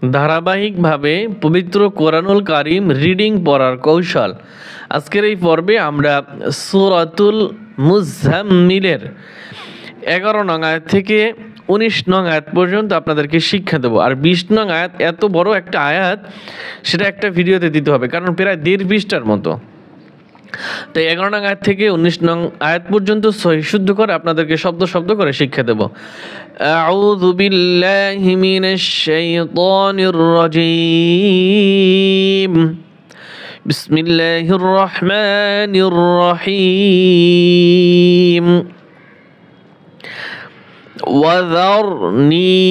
ধারাবাহিকভাবে পবিত্র কোরআনুল কারীম রিডিং পড়ার কৌশল। আজকের এই পর্বে আমরা সূরাতুল মুজাম্মিলের 11 নং আয়াত থেকে 19 নং আয়াত পর্যন্ত আপনাদেরকে শিক্ষা দেবো। আর 20 নং আয়াত এত বড় একটা আয়াত, সেটা একটা ভিডিওতে দিতে হবে, কারণ প্রায় 1.5 পৃষ্ঠার মতো। তাই 11 নং আয়াত থেকে 19 নং আয়াত পর্যন্ত সহি শুদ্ধ করে আপনাদেরকে শব্দ শব্দ করে শিক্ষা দেব। আউযু বিল্লাহি মিনাশ শাইতানির রাজীম। বিসমিল্লাহির রহমানির রহিম। ওয়াযারনি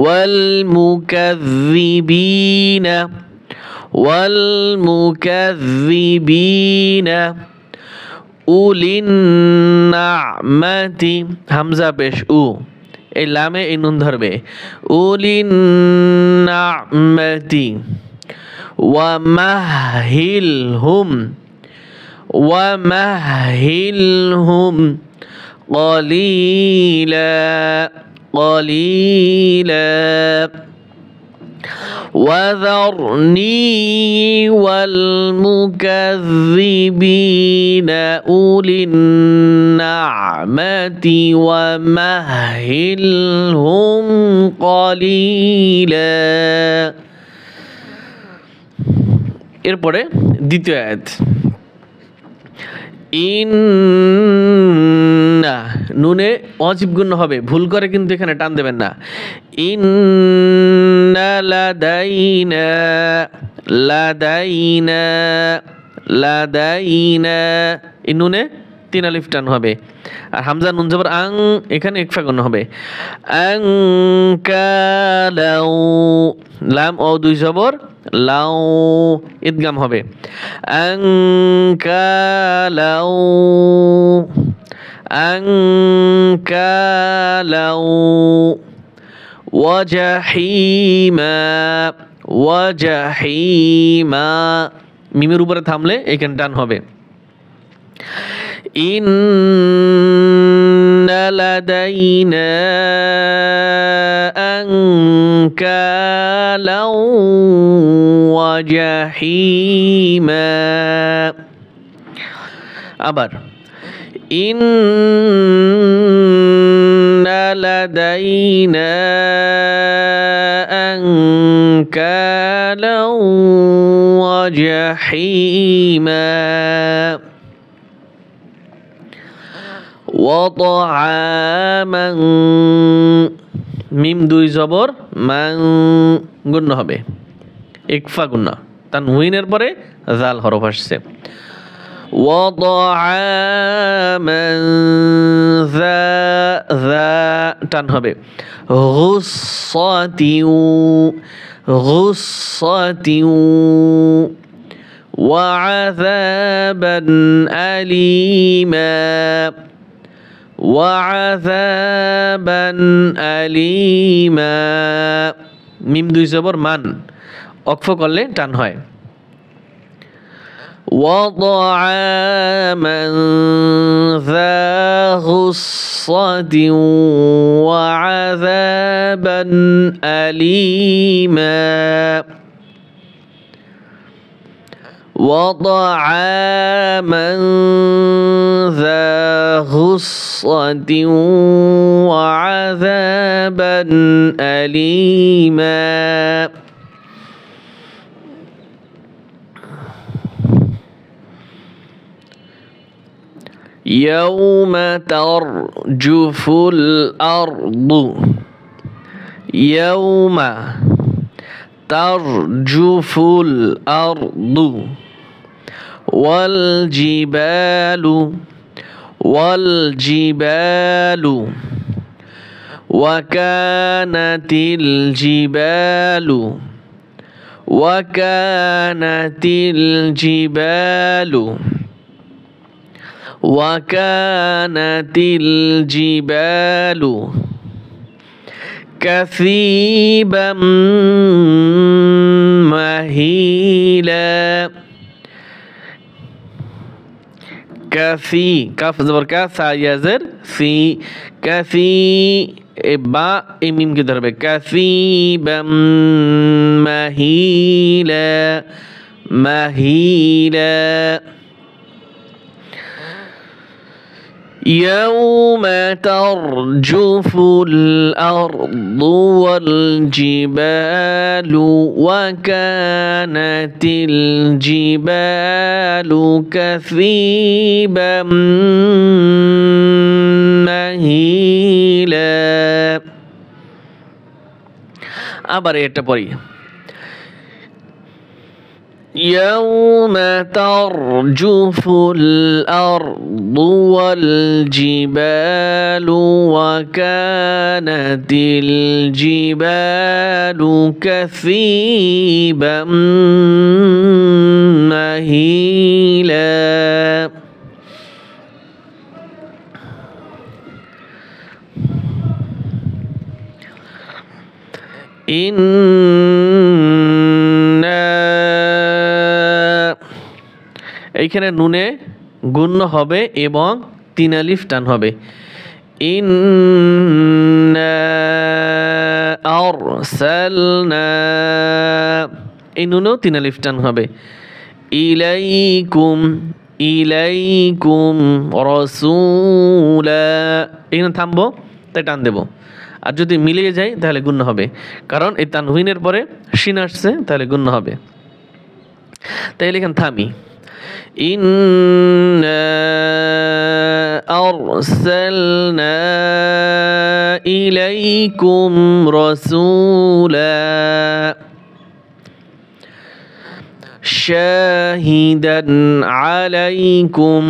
والمكذبين أولي النعمة হামজা পেশ উ, এই লামে এই নুন ধরবে। أولي النعمة ومهلهم قليلا وذرني والمكذبين أولي النعمة ومهلهم قليلا। এরপরে দ্বিতীয় আয়াত। ইন্না নুনে ওয়াজিব গুণ হবে, ভুল করে কিন্তু এখানে টান দেবেন না। ইন্না লাদাইনা এই নুনে 3 আলিফ টান হবে। আর হামজা নুন জবর আং, এখানে ইকফা গুণ হবে। আং কালাউ লাম ও 2 জবর লাউ ইদগাম হবে। আং কালাউ ওয়াজাহিমা মিমের উপরে থামলে এখানে টান হবে। ইন্না লাদাইনা আনকালাউ ওয়াজাহিমা। আবার ইন্না লাদাইনা আনকালাউ ওয়াজাহিমা ওয়াতআমান মিম 2 জবর মান গুণ হবে, ইকফা গুণ, তানউইনের পরে জাল হরফ আসছে। ওয়াতআমান যা টান হবে। গুসসাতিউ ওয়াযাবান আলীমা মিম 2 জবর মান, অক্ফ করলে টান হয়। وطعاما ذا غصة وعذابا أليما وطعاما ذا غصة وعذابا أليما يوم ترجف الأرض يوم ترجف الأرض والجبال وكانت الجبال كثيبا مهيلا كفي كاف زبر كاف سا يزر في كفي এ বা এই মিমকে ধরবে কাসিবাম মাহিলা মাহিলা يوم ترجف الأرض والجبال وكانت الجبال كثيبا مهيلا আবার এটা পড়ি يوم ترجف الأرض والجبال وكانت الجبال كثيبا مهيلا এইখানে নুনে গুণ্য হবে এবং 3 আলিফ টান হবে ইন্না আরসালনা এই নুনেও 3 আলিফ টান হবে ইলাইকুম ইলাইকুম রাসূলা এখানে থামবো তাই টান দেব আর যদি মিলিয়ে যায় তাহলে গুণ্য হবে কারণ এই তানউইনের পরে শিন আসছে তাহলে গুণ্য হবে তাইলে এখানে থামি إنا أرسلنا إليكم رسولا شاهدا عليكم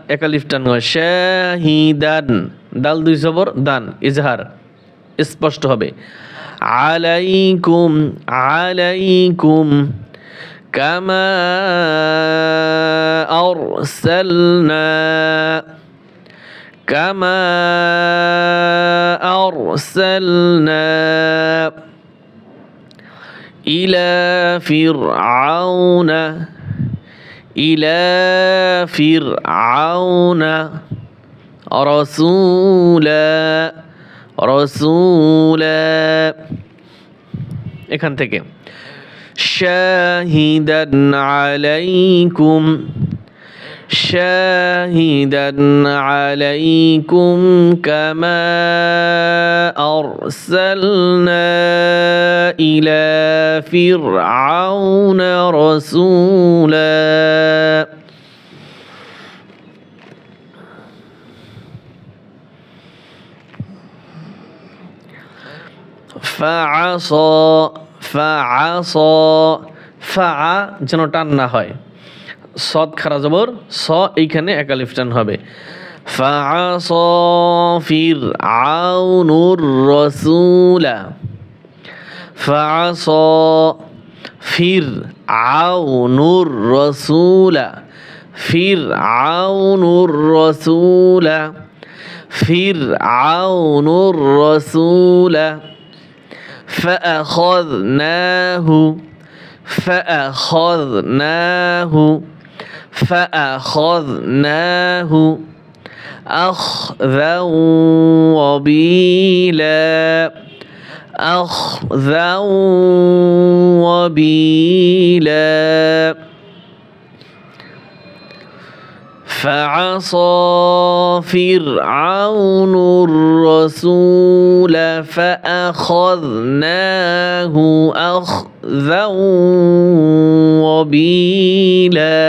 একালিফটান শাহিদান দাল দুই জবর দান ইজহার স্পষ্ট হবে আলাইকুম আলাইকুম كما أرسلنا إلى فرعون رسولا এখান থেকে شاهدا عليكم كما أرسلنا إلى فرعون رسولا فعصى যেন টান না হয় সদ খারা জবর স এইখানে একালিফ টান হবে ফাআসা ফিরআউনুর রাসূলা ফাআসা ফিরআউনুর রাসূলা ফিরআউনুর রাসূলা ফিরআউনুর রাসূলা فأخذناه أخذا وبيلا فعصى فرعون الرسول فأخذناه أخذا وبيلا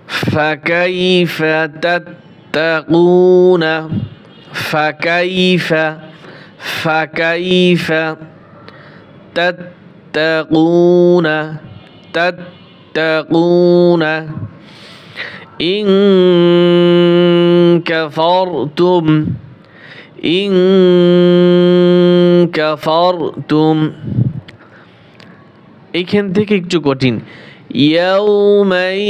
فكيف تتقون فكيف تتقون إن كفرتم এইখান থেকে একটু কঠিন ইয়াউমাই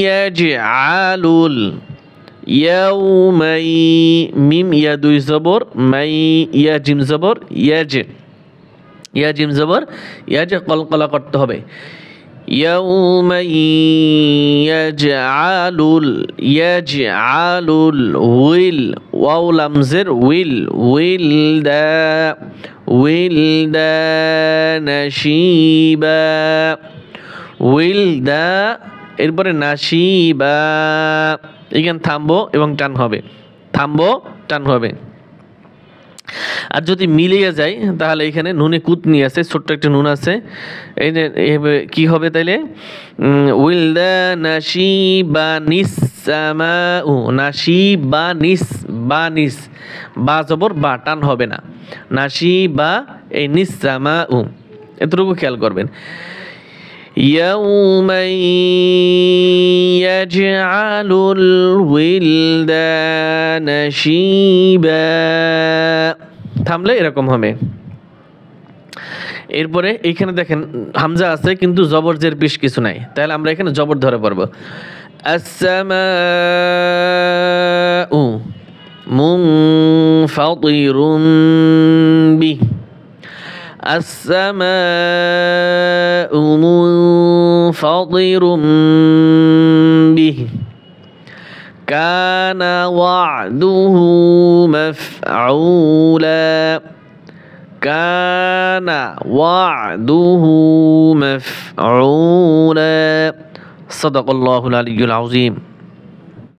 ইয়াজআলুল ইয়াউমাই মিম ইয়া দুই জবর মাই ইয়া জিম জবর ইয়াজ ইয়া জিম জবর ইয়া যে কলকলা করতে হবে ইয়াউমা ইয়াজআলুল উইল ওয়াও লামজের উইলদানা শিবা উইলদা এরপরে নাশিবা এখানে থামবো এবং টান হবে থামবো টান হবে। আর যদি মিলিয়ে যায় তাহলে এখানে নুনে কুতনি আছে ছোট্ট একটা নুন আছে এই যে কি হবে তাইলে উইলদানা শিবানিস সামাউ নাশিবানিস বানিস বা জবর বা টান হবে না নাশিবা এই নিস সামাউ এতটুকু খেয়াল করবেন। يوما يجعل الولدان شيبا থামলে এরকম হবে। এরপরে এইখানে দেখেন হামজা আছে কিন্তু জবর জের পেশ কিছু নাই, তাহলে আমরা এখানে জবর ধরে পড়বো আসসামাউ মুনফাতিরুম বি السماء منفطر به كان وعده مفعولا كان وعده مفعولا صدق الله العلي العظيم।